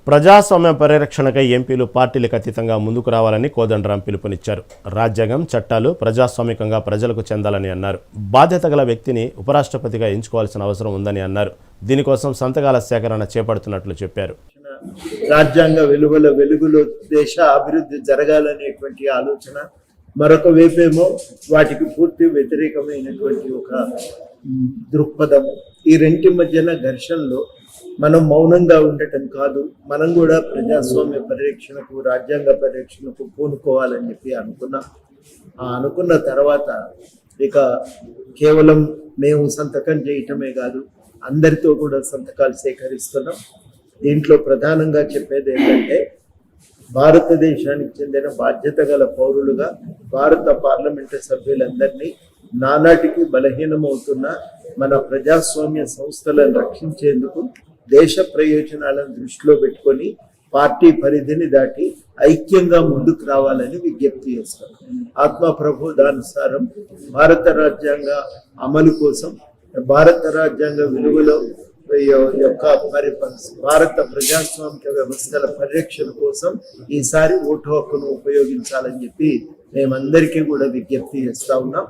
ప్రజాస్వామ్య పరిరక్షణకై ఎంపీలు పార్టీలకు అతీతంగా ముందుకు రావాలని కోదండరాం పిలుపునిచ్చారు. రాజ్యాంగం, చట్టాలు ప్రజాస్వామికంగా ప్రజలకు చెందాలని అన్నారు. బాధ్యత గల వ్యక్తిని ఉపరాష్ట్రపతిగా ఎంచుకోవాల్సిన అవసరం ఉందని అన్నారు. దీనికోసం సంతకాల సేకరణ చేపడుతున్నట్లు చెప్పారు. రాజ్యాంగ విలువల వెలుగులో దేశ అభివృద్ధి జరగాలనేటువంటి ఆలోచన, మరొక వైపేమో వాటికి పూర్తి వ్యతిరేకమైనటువంటి ఒక దృక్పథము. ఈ రెంటి మధ్యన ఘర్షణలో మనం మౌనంగా ఉండటం కాదు, మనం కూడా ప్రజాస్వామ్య పరిరక్షణకు, రాజ్యాంగ పరిరక్షణకు పూనుకోవాలని చెప్పి అనుకున్న తర్వాత ఇక కేవలం మేము సంతకం చేయటమే కాదు, అందరితో కూడా సంతకాలు సేకరిస్తున్నాం. దీంట్లో ప్రధానంగా చెప్పేది ఏంటంటే, భారతదేశానికి చెందిన బాధ్యత గల పౌరులుగా భారత పార్లమెంటు సభ్యులందరినీ నానాటికి బలహీనమవుతున్న మన ప్రజాస్వామ్య సంస్థలను రక్షించేందుకు దేశ ప్రయోజనాలను దృష్టిలో పెట్టుకొని పార్టీ పరిధిని దాటి ఐక్యంగా ముందుకు రావాలని విజ్ఞప్తి చేస్తాం. ఆత్మ ప్రబోధానుసారం భారత రాజ్యాంగ అమలు కోసం, భారత రాజ్యాంగ విలువల యొక్క భారత ప్రజాస్వామిక వ్యవస్థల పరిరక్షణ కోసం ఈసారి ఓటు హక్కును ఉపయోగించాలని చెప్పి మేమందరికీ కూడా విజ్ఞప్తి చేస్తా ఉన్నాం.